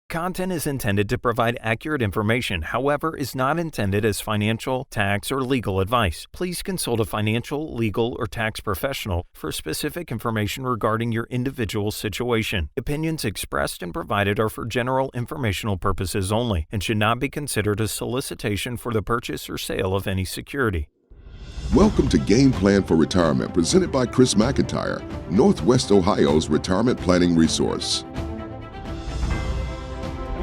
Content is intended to provide accurate information, however, is not intended as financial, tax, or legal advice. Please consult a financial, legal, or tax professional for specific information regarding your individual situation. Opinions expressed and provided are for general informational purposes only and should not be considered a solicitation for the purchase or sale of any security. Welcome to Game Plan for Retirement, presented by Chris McIntire, Northwest Ohio's retirement planning resource.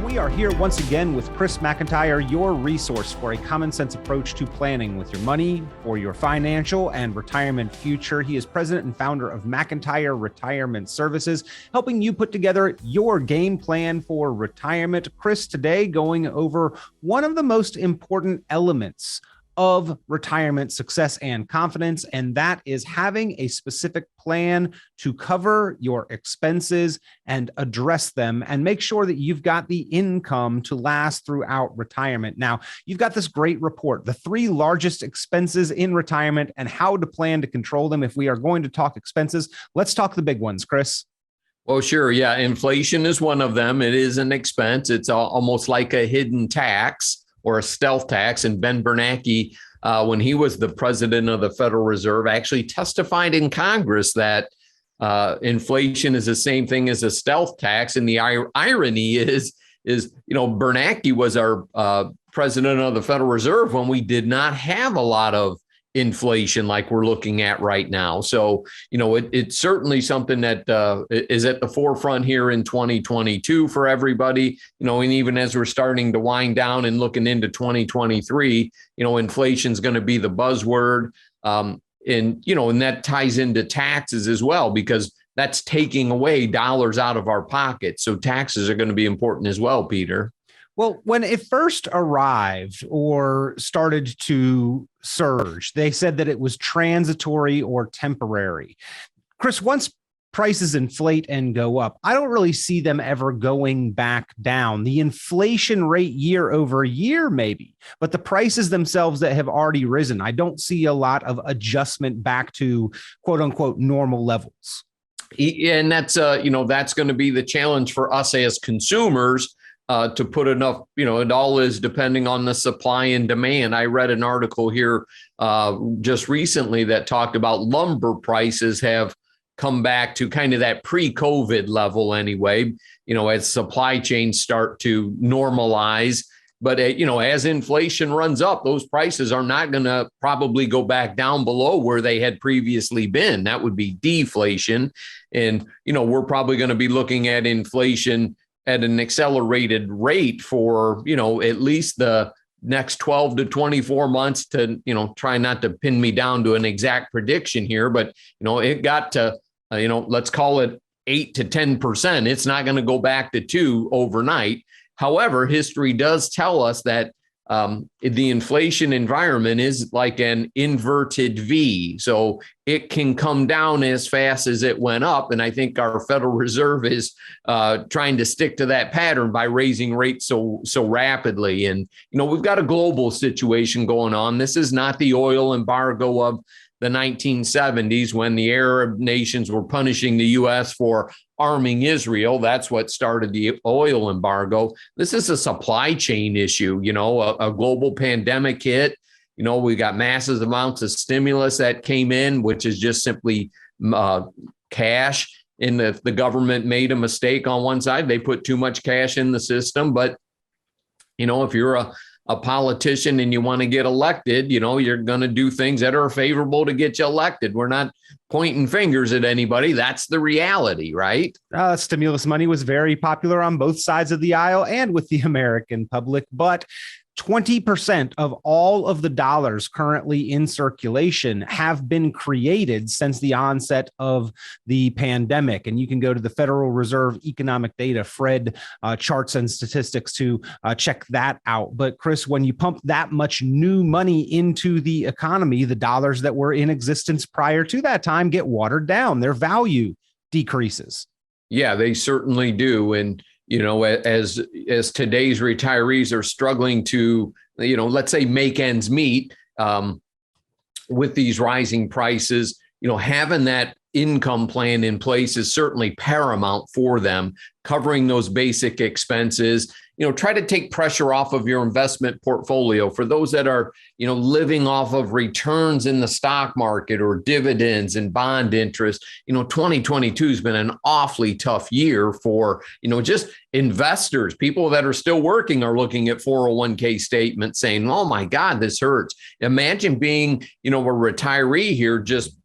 We are here once again with Chris McIntire, your resource for a common sense approach to planning with your money, for your financial and retirement future. He is president and founder of McIntire Retirement Services, helping you put together your game plan for retirement. Chris, today going over one of the most important elements of retirement success and confidence, and that is having a specific plan to cover your expenses and address them and make sure that you've got the income to last throughout retirement. Now, you've got this great report, the 3 largest expenses in retirement and how to plan to control them. If we are going to talk expenses, let's talk the big ones, Chris. Well, sure. Yeah. Inflation is one of them. It is an expense. It's almost like a hidden tax or a stealth tax. And Ben Bernanke, when he was the president of the Federal Reserve, actually testified in Congress that inflation is the same thing as a stealth tax. And the irony is Bernanke was our president of the Federal Reserve when we did not have a lot of inflation like we're looking at right now. So, it's certainly something that is at the forefront here in 2022 for everybody, and even as we're starting to wind down and looking into 2023, inflation is going to be the buzzword. And that ties into taxes as well, because that's taking away dollars out of our pockets. So taxes are going to be important as well, Peter. Well, when it first arrived or started to surge, they said that it was transitory or temporary. Chris, once prices inflate and go up, I don't really see them ever going back down. The inflation rate year over year, maybe, but the prices themselves that have already risen, I don't see a lot of adjustment back to quote unquote normal levels. And that's going to be the challenge for us as consumers. To put enough, it all is depending on the supply and demand. I read an article here just recently that talked about lumber prices have come back to kind of that pre-COVID level anyway, as supply chains start to normalize. But, as inflation runs up, those prices are not going to probably go back down below where they had previously been. That would be deflation. And, we're probably going to be looking at inflation at an accelerated rate for, at least the next 12 to 24 months to, try not to pin me down to an exact prediction here, but, it got to, let's call it 8 to 10%. It's not going to go back to 2 overnight. However, history does tell us that the inflation environment is like an inverted V. So it can come down as fast as it went up. And I think our Federal Reserve is trying to stick to that pattern by raising rates so rapidly. And, we've got a global situation going on. This is not the oil embargo of the 1970s when the Arab nations were punishing the U.S. for arming Israel. That's what started the oil embargo. This is a supply chain issue, a global pandemic hit. We got massive amounts of stimulus that came in, which is just simply cash. And the government made a mistake on one side. They put too much cash in the system. But, if you're a politician and you want to get elected, you're going to do things that are favorable to get you elected. We're not pointing fingers at anybody. That's the reality, right? Stimulus money was very popular on both sides of the aisle and with the American public, but 20% of all of the dollars currently in circulation have been created since the onset of the pandemic. And you can go to the Federal Reserve Economic Data, Fred charts and statistics to check that out. But Chris, when you pump that much new money into the economy, the dollars that were in existence prior to that time get watered down. Their value decreases. Yeah, they certainly do. And as today's retirees are struggling to, let's say make ends meet with these rising prices, having that income plan in place is certainly paramount for them covering those basic expenses. Try to take pressure off of your investment portfolio. For those that are, living off of returns in the stock market or dividends and bond interest, 2022 has been an awfully tough year for, just investors. People that are still working are looking at 401k statements saying, oh my God, this hurts. Imagine being, a retiree here, just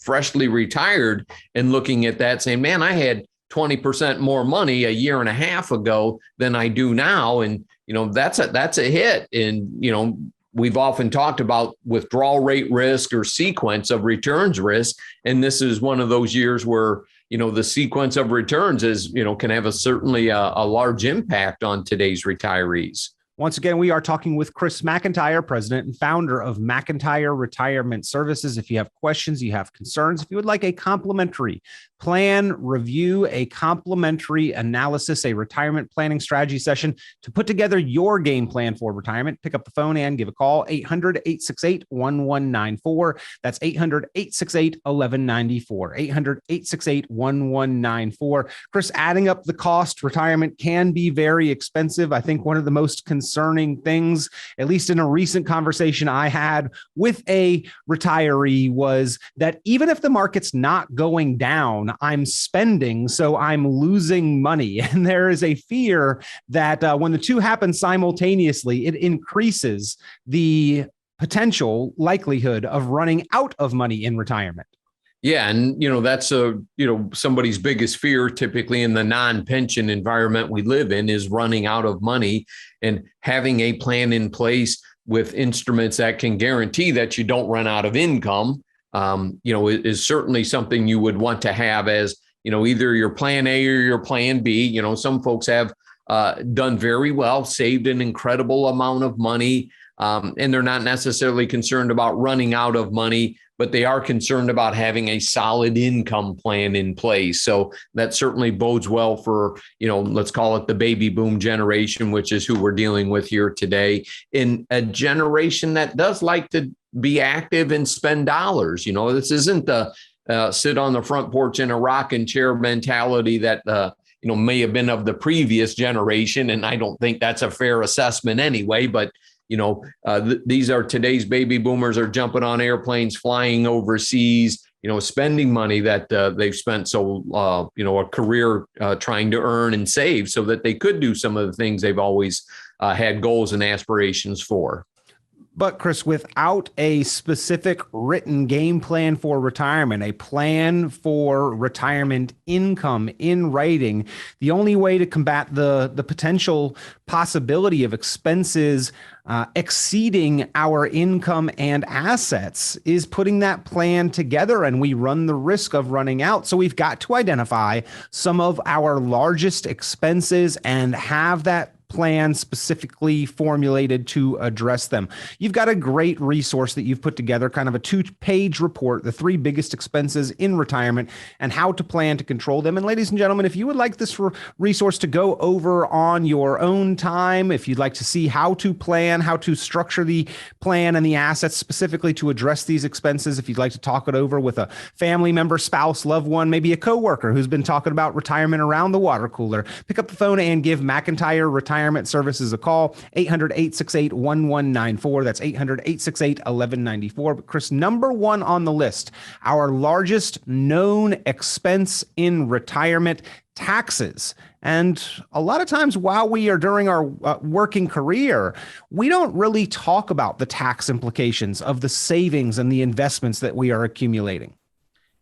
freshly retired and looking at that saying, man, I had 20% more money a year and a half ago than I do now. And, that's a hit. And, we've often talked about withdrawal rate risk or sequence of returns risk. And this is one of those years where, the sequence of returns is, can have certainly a large impact on today's retirees. Once again, we are talking with Chris McIntire, president and founder of McIntire Retirement Services. If you have questions, you have concerns, if you would like a complimentary plan review, a complimentary analysis, a retirement planning strategy session to put together your game plan for retirement, pick up the phone and give a call, 800-868-1194. That's 800-868-1194, 800-868-1194. Chris, adding up the cost, retirement can be very expensive. I think one of the most concerning things, at least in a recent conversation I had with a retiree, was that even if the market's not going down, I'm spending, so I'm losing money. And there is a fear that when the two happen simultaneously, it increases the potential likelihood of running out of money in retirement. Yeah. And, that's somebody's biggest fear typically in the non-pension environment we live in is running out of money, and having a plan in place with instruments that can guarantee that you don't run out of income, is certainly something you would want to have as, either your plan A or your plan B. Some folks have done very well, saved an incredible amount of money, and they're not necessarily concerned about running out of money, but they are concerned about having a solid income plan in place. So that certainly bodes well for, let's call it the baby boom generation, which is who we're dealing with here today, in a generation that does like to be active and spend dollars. This isn't the sit on the front porch in a rocking chair mentality that, may have been of the previous generation. And I don't think that's a fair assessment anyway, but these are today's baby boomers are jumping on airplanes, flying overseas, spending money that they've spent a career trying to earn and save so that they could do some of the things they've always had goals and aspirations for. But Chris, without a specific written game plan for retirement, a plan for retirement income in writing, the only way to combat the potential possibility of expenses exceeding our income and assets is putting that plan together, and we run the risk of running out. So we've got to identify some of our largest expenses and have that plan specifically formulated to address them. You've got a great resource that you've put together, kind of a 2-page report, the 3 biggest expenses in retirement and how to plan to control them. And ladies and gentlemen, if you would like this resource to go over on your own time, if you'd like to see how to plan, how to structure the plan and the assets specifically to address these expenses, if you'd like to talk it over with a family member, spouse, loved one, maybe a coworker who's been talking about retirement around the water cooler, pick up the phone and give McIntire Retirement Services a call, 800-868-1194. That's 800-868-1194. But Chris, number one on the list, our largest known expense in retirement, taxes. And a lot of times while we are during our working career, we don't really talk about the tax implications of the savings and the investments that we are accumulating.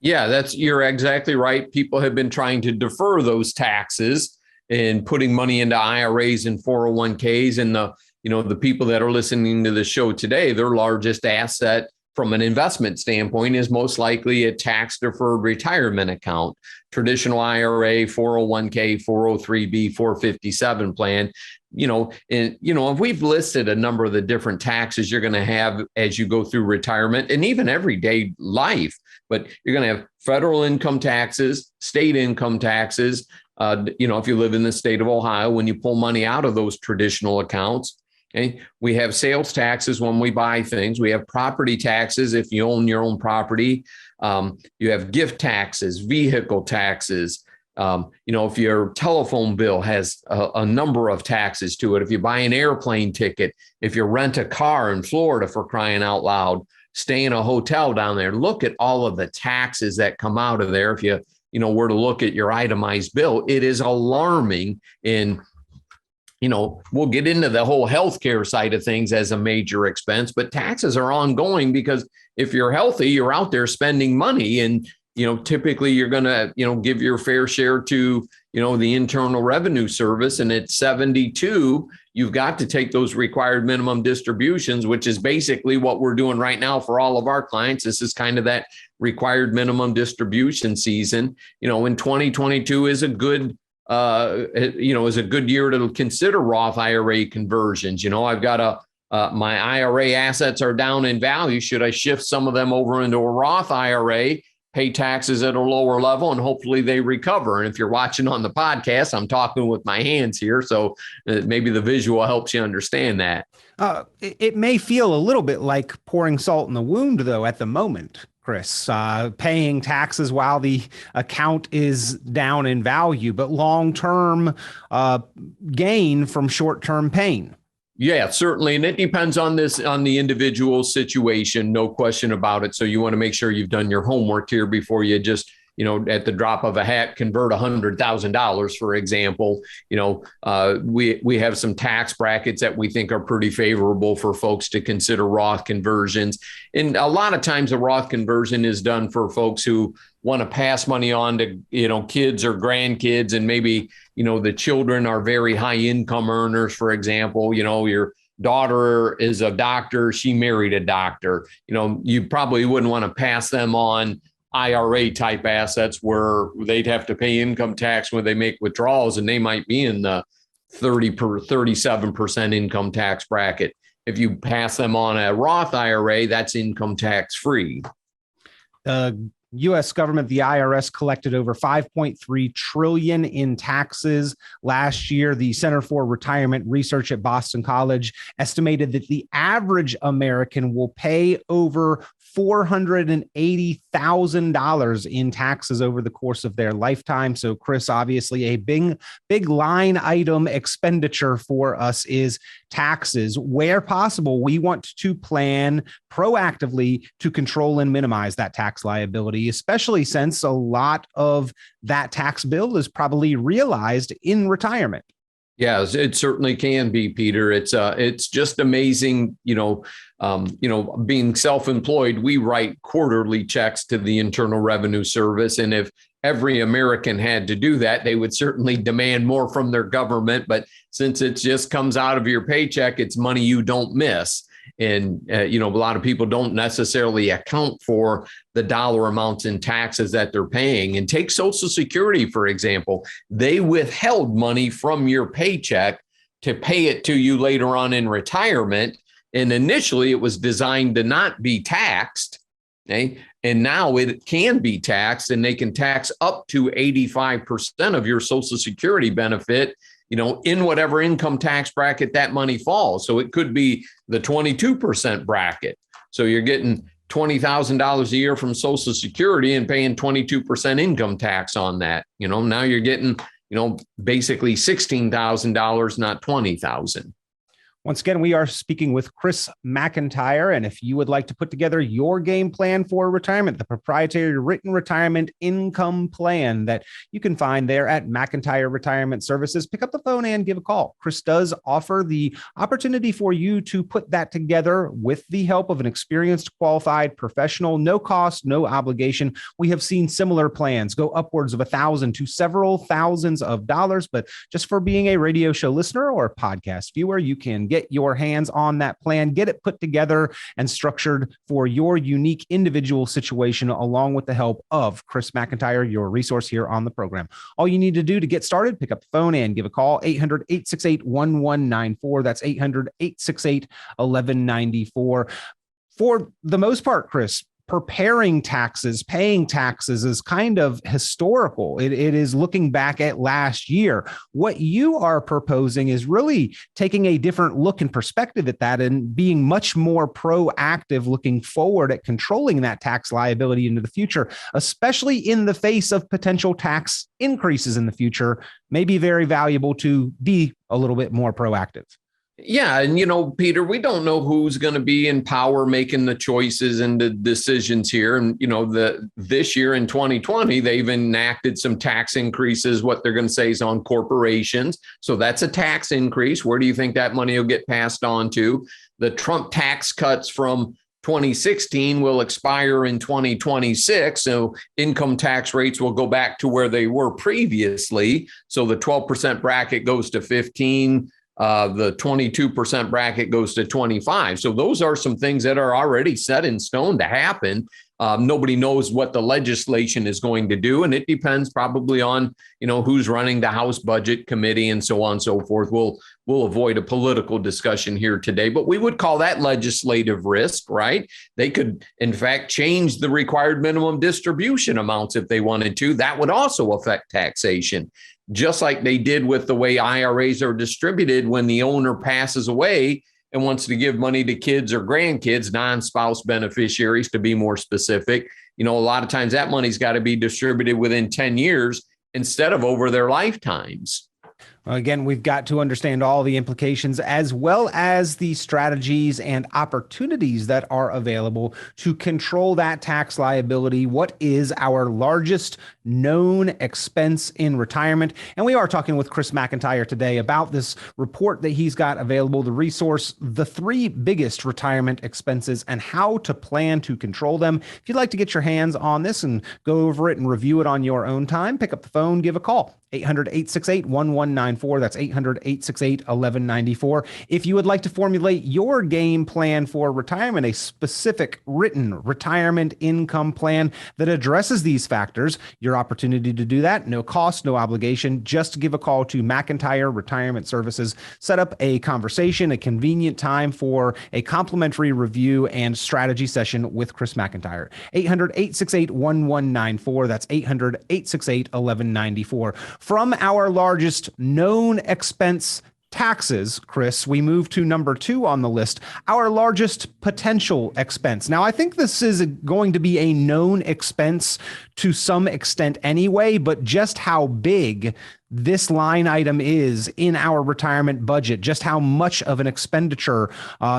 Yeah, you're exactly right. People have been trying to defer those taxes and putting money into IRAs and 401ks. And the people that are listening to the show today, their largest asset from an investment standpoint is most likely a tax deferred retirement account, traditional IRA, 401k, 403b, 457 plan. If we've listed a number of the different taxes you're going to have as you go through retirement and even everyday life, but you're going to have federal income taxes, state income taxes. If you live in the state of Ohio, when you pull money out of those traditional accounts, okay, we have sales taxes when we buy things. We have property taxes if you own your own property. You have gift taxes, vehicle taxes, If your telephone bill has a number of taxes to it, if you buy an airplane ticket, if you rent a car in Florida, for crying out loud, stay in a hotel down there, look at all of the taxes that come out of there. If you were to look at your itemized bill, it is alarming. And we'll get into the whole healthcare side of things as a major expense, but taxes are ongoing because if you're healthy, you're out there spending money, and typically you're going to give your fair share to the Internal Revenue Service, and at 72 you've got to take those required minimum distributions, which is basically what we're doing right now for all of our clients. This is kind of that required minimum distribution season. In 2022 is a good year to consider Roth IRA conversions. I've got my IRA assets are down in value. Should I shift some of them over into a Roth IRA, pay taxes at a lower level, and hopefully they recover? And if you're watching on the podcast, I'm talking with my hands here, so maybe the visual helps you understand that. It may feel a little bit like pouring salt in the wound, though, at the moment, Chris, paying taxes while the account is down in value, but long-term gain from short-term pain. Yeah, certainly. And it depends on the individual situation, no question about it. So you want to make sure you've done your homework here before you just, at the drop of a hat, convert $100,000, for example. We have some tax brackets that we think are pretty favorable for folks to consider Roth conversions. And a lot of times a Roth conversion is done for folks who want to pass money on to, kids or grandkids, and maybe, the children are very high income earners. For example, your daughter is a doctor, she married a doctor. You probably wouldn't want to pass them on IRA type assets where they'd have to pay income tax when they make withdrawals, and they might be in the 37% income tax bracket. If you pass them on a Roth IRA, that's income tax free. U.S. government, the IRS, collected over $5.3 trillion in taxes last year. The Center for Retirement Research at Boston College estimated that the average American will pay over $480,000 in taxes over the course of their lifetime. So, Chris, obviously a big line item expenditure for us is taxes. Where possible, we want to plan proactively to control and minimize that tax liability, especially since a lot of that tax bill is probably realized in retirement. Yes, it certainly can be, Peter. It's just amazing. Being self-employed, we write quarterly checks to the Internal Revenue Service. And if every American had to do that, they would certainly demand more from their government. But since it just comes out of your paycheck, it's money you don't miss. And, a lot of people don't necessarily account for the dollar amounts in taxes that they're paying. And take Social Security, for example. They withheld money from your paycheck to pay it to you later on in retirement. And initially it was designed to not be taxed. Okay? And now it can be taxed, and they can tax up to 85% of your Social Security benefit, in whatever income tax bracket that money falls. So it could be the 22% bracket. So you're getting $20,000 a year from Social Security and paying 22% income tax on that. Now you're getting, basically $16,000, not $20,000. Once again, we are speaking with Chris McIntire. And if you would like to put together your game plan for retirement, the proprietary written retirement income plan that you can find there at McIntire Retirement Services, pick up the phone and give a call. Chris does offer the opportunity for you to put that together with the help of an experienced, qualified professional. No cost, no obligation. We have seen similar plans go upwards of $1,000 to several thousands of dollars. But just for being a radio show listener or podcast viewer, you can get your hands on that plan, get it put together and structured for your unique individual situation, along with the help of Chris McIntire, your resource here on the program. All you need to do to get started, pick up the phone and give a call, 800-868-1194. That's 800-868-1194. For the most part, Chris, preparing taxes, paying taxes is kind of historical. It is looking back at last year. What you are proposing is really taking a different look and perspective at that and being much more proactive, looking forward at controlling that tax liability into the future, especially in the face of potential tax increases in the future. May be very valuable to be a little bit more proactive. Yeah. And, Peter, we don't know who's going to be in power making the choices and the decisions here. And, this year in 2020, they've enacted some tax increases. What they're going to say is on corporations. So that's a tax increase. Where do you think that money will get passed on to? The Trump tax cuts from 2016 will expire in 2026. So income tax rates will go back to where they were previously. So the 12% bracket goes to 15. The 22% bracket goes to 25. So those are some things that are already set in stone to happen. Nobody knows what the legislation is going to do. And it depends probably on, who's running the House Budget Committee and so on and so forth. We'll avoid a political discussion here today, but we would call that legislative risk, right? They could, in fact, change the required minimum distribution amounts if they wanted to. That would also affect taxation, just like they did with the way IRAs are distributed when the owner passes away and wants to give money to kids or grandkids, non-spouse beneficiaries, to be more specific. A lot of times that money's got to be distributed within 10 years instead of over their lifetimes. Again, we've got to understand all the implications as well as the strategies and opportunities that are available to control that tax liability. What is our largest known expense in retirement? And we are talking with Chris McIntire today about this report that he's got available, the resource, The 3 Biggest Retirement Expenses and How to Plan to Control Them. If you'd like to get your hands on this and go over it and review it on your own time, pick up the phone, give a call. 800-868-1194. That's 800-868-1194. If you would like to formulate your game plan for retirement, a specific written retirement income plan that addresses these factors, your opportunity to do that, no cost, no obligation. Just give a call to McIntire Retirement Services. Set up a conversation, a convenient time for a complimentary review and strategy session with Chris McIntire. 800-868-1194. That's 800-868-1194. From our largest known expense, taxes, Chris, we move to number 2 on the list, our largest potential expense. Now, I think this is going to be a known expense to some extent anyway, but just how big this line item is in our retirement budget, just how much of an expenditure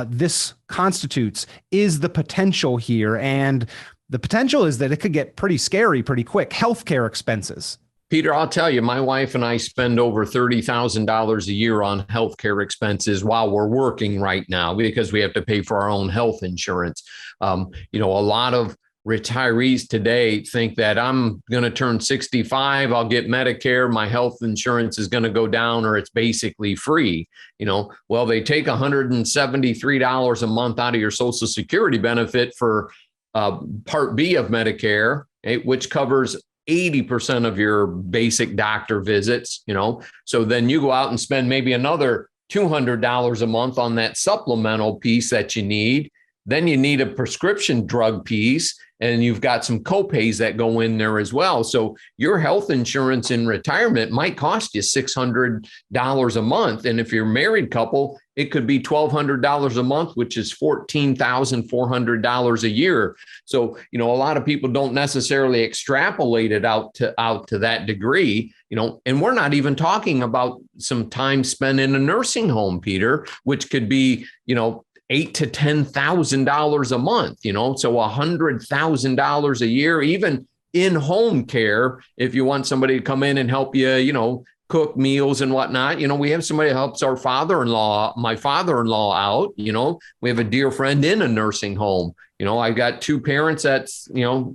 this constitutes is the potential here. And the potential is that it could get pretty scary pretty quick. Healthcare expenses. Peter, I'll tell you, my wife and I spend over $30,000 a year on healthcare expenses while we're working right now because we have to pay for our own health insurance. A lot of retirees today think that I'm going to turn 65, I'll get Medicare, my health insurance is going to go down or it's basically free. Well, they take $173 a month out of your Social Security benefit for Part B of Medicare, which covers 80% of your basic doctor visits, so then you go out and spend maybe another $200 a month on that supplemental piece that you need. Then you need a prescription drug piece and you've got some copays that go in there as well. So your health insurance in retirement might cost you $600 a month. And if you're a married couple, it could be $1,200 a month, which is $14,400 a year. So, a lot of people don't necessarily extrapolate it out to that degree, and we're not even talking about some time spent in a nursing home, Peter, which could be, $8,000 to $10,000 a month, so $100,000 a year, even in home care. If you want somebody to come in and help you, cook meals and whatnot, we have somebody who helps my father-in-law out. We have a dear friend in a nursing home. I've got 2 parents that's,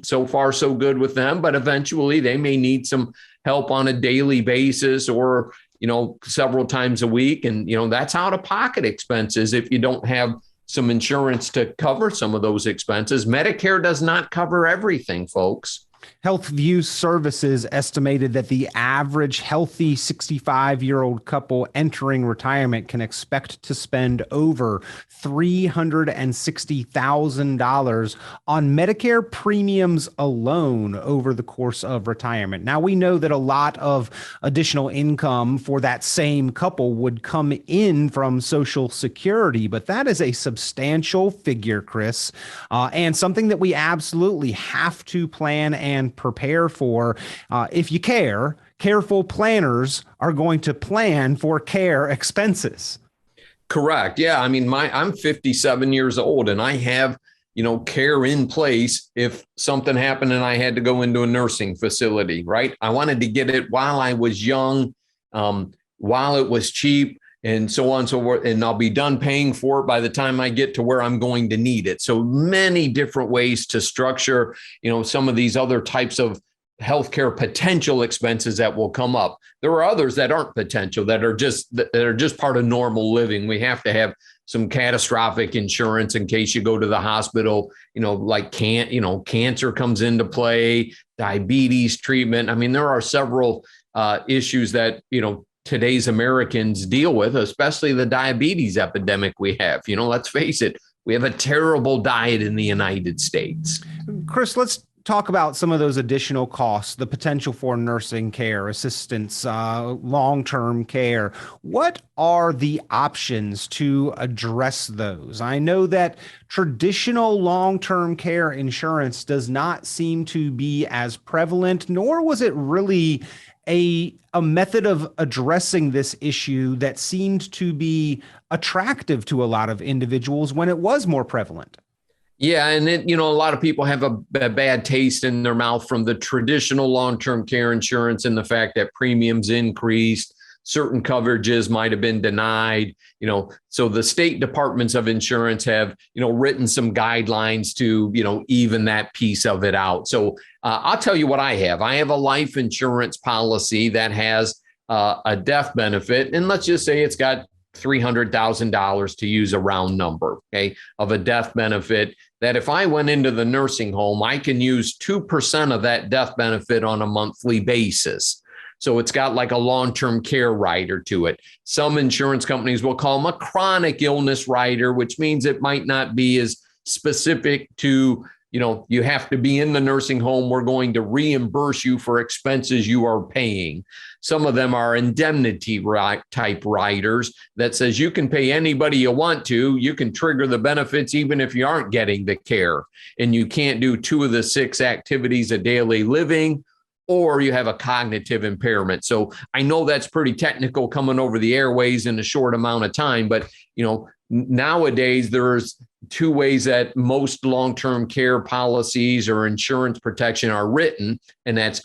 so far so good with them, but eventually they may need some help on a daily basis or, several times a week. And, that's out of pocket expenses if you don't have some insurance to cover some of those expenses. Medicare does not cover everything, folks. Health View Services estimated that the average healthy 65-year-old couple entering retirement can expect to spend over $360,000 on Medicare premiums alone over the course of retirement. Now, we know that a lot of additional income for that same couple would come in from Social Security, but that is a substantial figure, Chris, and something that we absolutely have to plan and prepare for. If you care, careful planners are going to plan for care expenses. Correct. Yeah. I mean, I'm 57 years old and I have, care in place if something happened and I had to go into a nursing facility, right? I wanted to get it while I was young, while it was cheap, and so on and so forth. And I'll be done paying for it by the time I get to where I'm going to need it. So many different ways to structure, some of these other types of healthcare potential expenses that will come up. There are others that aren't potential, that are just part of normal living. We have to have some catastrophic insurance in case you go to the hospital, like cancer comes into play, diabetes treatment. I mean, there are several issues that, today's Americans deal with, especially the diabetes epidemic we have. Let's face it, we have a terrible diet in the United States. Chris, let's talk about some of those additional costs, the potential for nursing care, assistance, long-term care. What are the options to address those? I know that traditional long-term care insurance does not seem to be as prevalent, nor was it really a method of addressing this issue that seemed to be attractive to a lot of individuals when it was more prevalent. Yeah. And a lot of people have a bad taste in their mouth from the traditional long-term care insurance and the fact that premiums increased, certain coverages might have been denied, so the state departments of insurance have, written some guidelines to, even that piece of it out. So I'll tell you what I have. I have a life insurance policy that has a death benefit. And let's just say it's got $300,000 to use a round number, of a death benefit, that if I went into the nursing home, I can use 2% of that death benefit on a monthly basis. So it's got like a long-term care rider to it. Some insurance companies will call them a chronic illness rider, which means it might not be as specific to, you have to be in the nursing home. We're going to reimburse you for expenses you are paying. Some of them are indemnity type riders that says you can pay anybody you want to. You can trigger the benefits even if you aren't getting the care. And you can't do 2 of the 6 activities of daily living, or you have a cognitive impairment. So I know that's pretty technical coming over the airways in a short amount of time, but nowadays there's 2 ways that most long-term care policies or insurance protection are written. And that's,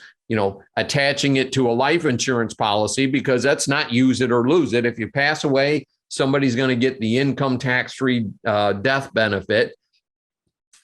attaching it to a life insurance policy, because that's not use it or lose it. If you pass away, somebody's going to get the income tax-free death benefit.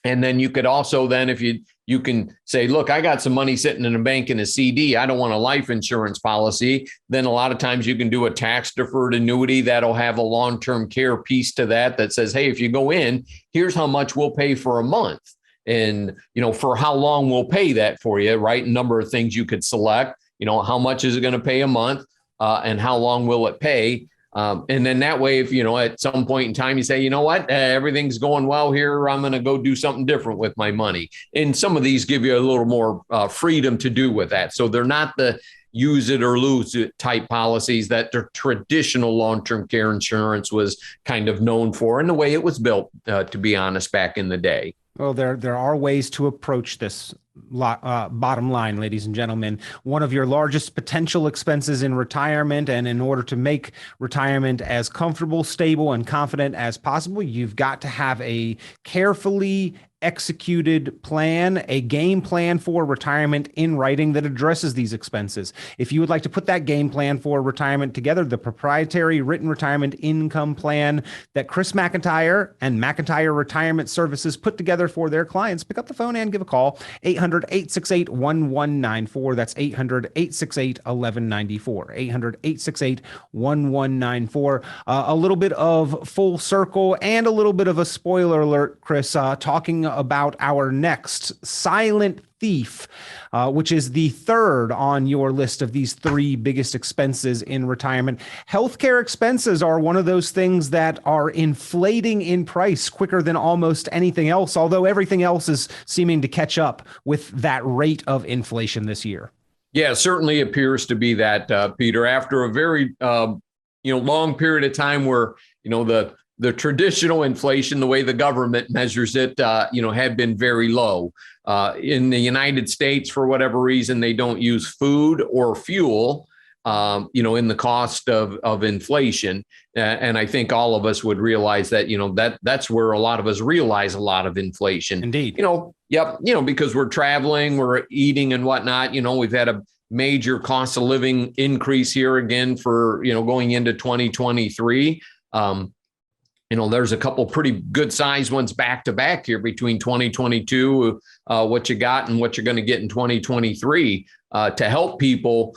And then you could also then, if you can say, look, I got some money sitting in a bank in a CD. I don't want a life insurance policy. Then a lot of times you can do a tax deferred annuity that'll have a long-term care piece to that says, hey, if you go in, here's how much we'll pay for a month. And, for how long we'll pay that for you, right? A number of things you could select, how much is it going to pay a month and how long will it pay? And then that way, if, at some point in time, you say, you know what, everything's going well here, I'm going to go do something different with my money. And some of these give you a little more freedom to do with that. So they're not the use it or lose it type policies that the traditional long-term care insurance was kind of known for, and the way it was built, to be honest, back in the day. Well, there are ways to approach this. Bottom line, ladies and gentlemen, one of your largest potential expenses in retirement, and in order to make retirement as comfortable, stable, and confident as possible, you've got to have a carefully executed plan, a game plan for retirement in writing that addresses these expenses. If you would like to put that game plan for retirement together, the proprietary written retirement income plan that Chris McIntire and McIntire Retirement Services put together for their clients, pick up the phone and give a call, 800-868-1194. That's 800-868-1194, 800-868-1194. A little bit of full circle and a little bit of a spoiler alert, Chris, talking about our next silent thief, which is the third on your list of these three biggest expenses in retirement. Healthcare expenses are one of those things that are inflating in price quicker than almost anything else, although everything else is seeming to catch up with that rate of inflation this year. Yeah, certainly appears to be that, Peter, after a very long period of time where, the traditional inflation, the way the government measures it, had been very low. In the United States, for whatever reason, they don't use food or fuel, in the cost of inflation. And I think all of us would realize that, that's where a lot of us realize a lot of inflation. Indeed. Because we're traveling, we're eating and whatnot. We've had a major cost of living increase here again for, going into 2023. There's a couple pretty good sized ones back to back here between 2022, what you got and what you're going to get in 2023 to help people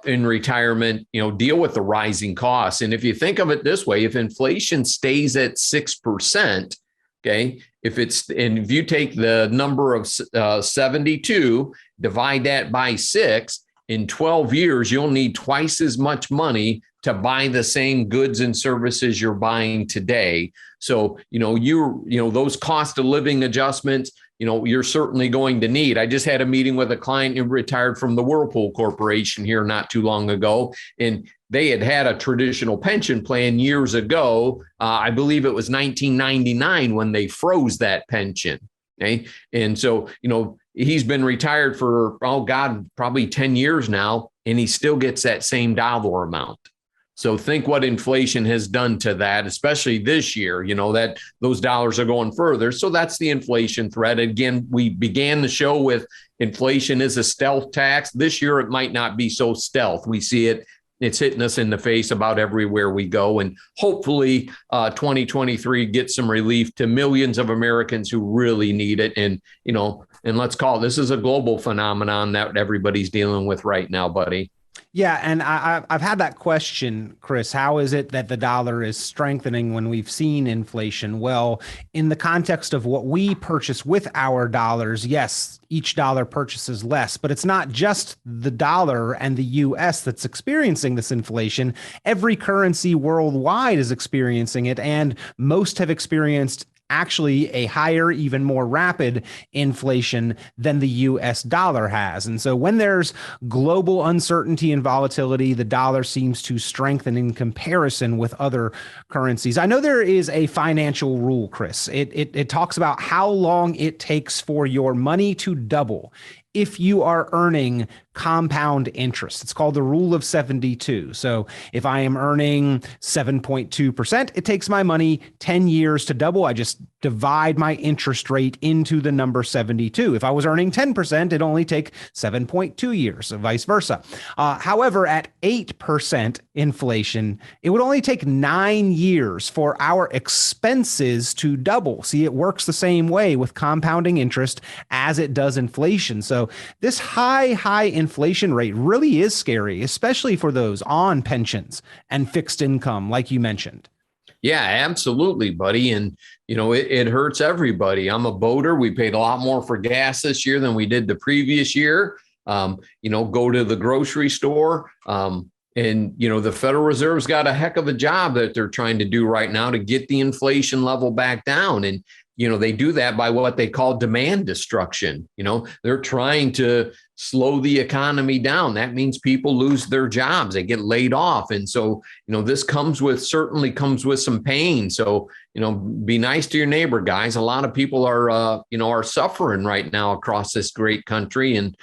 in retirement, deal with the rising costs. And if you think of it this way, if inflation stays at 6%, okay, if you take the number of 72, divide that by 6, in 12 years, you'll need twice as much money to buy the same goods and services you're buying today. So, those cost of living adjustments, you're certainly going to need. I just had a meeting with a client who retired from the Whirlpool Corporation here not too long ago, and they had a traditional pension plan years ago. I believe it was 1999 when they froze that pension. Okay. And so, he's been retired for, probably 10 years now, and he still gets that same dollar amount. So think what inflation has done to that, especially this year, that those dollars are going further. So that's the inflation threat. Again, we began the show with inflation is a stealth tax. This year, it might not be so stealth. We see it. It's hitting us in the face about everywhere we go. And hopefully 2023 gets some relief to millions of Americans who really need it. And, and let's call it, this is a global phenomenon that everybody's dealing with right now, buddy. Yeah. And I've had that question, Chris. How is it that the dollar is strengthening when we've seen inflation? Well, in the context of what we purchase with our dollars, yes, each dollar purchases less, but it's not just the dollar and the US that's experiencing this inflation. Every currency worldwide is experiencing it, and most have experienced actually a higher, even more rapid inflation than the US dollar has. And so when there's global uncertainty and volatility, the dollar seems to strengthen in comparison with other currencies. I know there is a financial rule, Chris. It talks about how long it takes for your money to double if you are earning compound interest. It's called the rule of 72. So if I am earning 7.2%, it takes my money 10 years to double. I just divide my interest rate into the number 72. If I was earning 10%, it'd only take 7.2 years, and vice versa. However, at 8% inflation, it would only take 9 years for our expenses to double. See, it works the same way with compounding interest as it does inflation. So this high inflation rate really is scary, especially for those on pensions and fixed income, like you mentioned. Yeah, absolutely, buddy. And, it hurts everybody. I'm a boater. We paid a lot more for gas this year than we did the previous year. Go to the grocery store. And, the Federal Reserve's got a heck of a job that they're trying to do right now to get the inflation level back down. And, they do that by what they call demand destruction. They're trying to slow the economy down. That means people lose their jobs. They get laid off. And so, this certainly comes with some pain. So, be nice to your neighbor, guys. A lot of people are suffering right now across this great country. And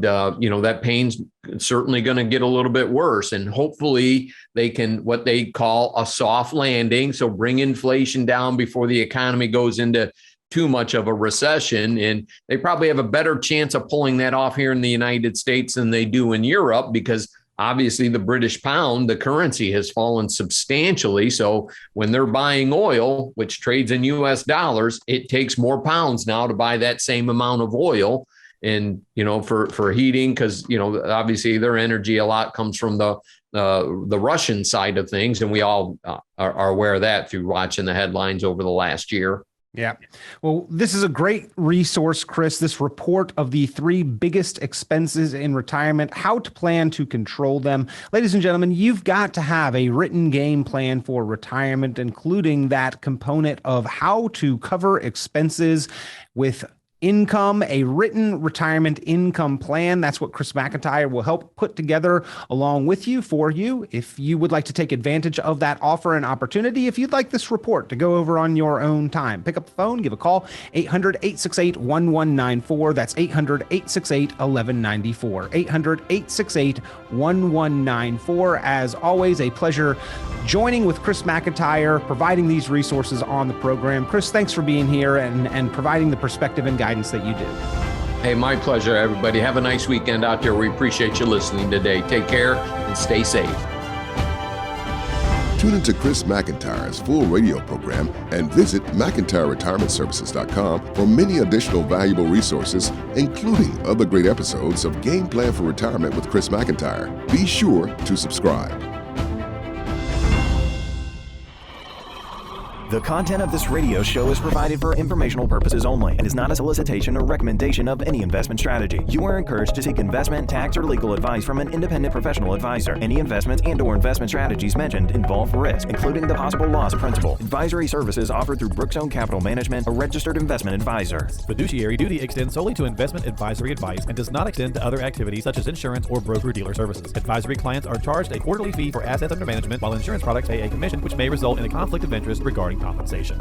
that pain's certainly going to get a little bit worse. And hopefully they can, what they call a soft landing. So bring inflation down before the economy goes into too much of a recession. And they probably have a better chance of pulling that off here in the United States than they do in Europe, because obviously the British pound, the currency, has fallen substantially. So when they're buying oil, which trades in US dollars, it takes more pounds now to buy that same amount of oil. And, for heating, because, obviously their energy, a lot comes from the Russian side of things. And we all are aware of that through watching the headlines over the last year. Yeah. Well, this is a great resource, Chris. This report of the 3 biggest expenses in retirement, how to plan to control them. Ladies and gentlemen, you've got to have a written game plan for retirement, including that component of how to cover expenses with income, a written retirement income plan. That's what Chris McIntire will help put together along with you for you. If you would like to take advantage of that offer and opportunity, if you'd like this report to go over on your own time, pick up the phone, give a call, 800-868-1194. That's 800-868-1194. 800-868-1194. As always, a pleasure joining with Chris McIntire, providing these resources on the program. Chris, thanks for being here and providing the perspective and guidance that you do. Hey, my pleasure, everybody. Have a nice weekend out there. We appreciate you listening today. Take care and stay safe. Tune into Chris McIntire's full radio program and visit McIntireRetirementServices.com for many additional valuable resources, including other great episodes of Game Plan for Retirement with Chris McIntire. Be sure to subscribe. The content of this radio show is provided for informational purposes only and is not a solicitation or recommendation of any investment strategy. You are encouraged to seek investment, tax, or legal advice from an independent professional advisor. Any investments and/or investment strategies mentioned involve risk, including the possible loss of principal. Advisory services offered through Brookstone Capital Management, a registered investment advisor. Fiduciary duty extends solely to investment advisory advice and does not extend to other activities such as insurance or broker-dealer services. Advisory clients are charged a quarterly fee for assets under management, while insurance products pay a commission, which may result in a conflict of interest regarding compensation.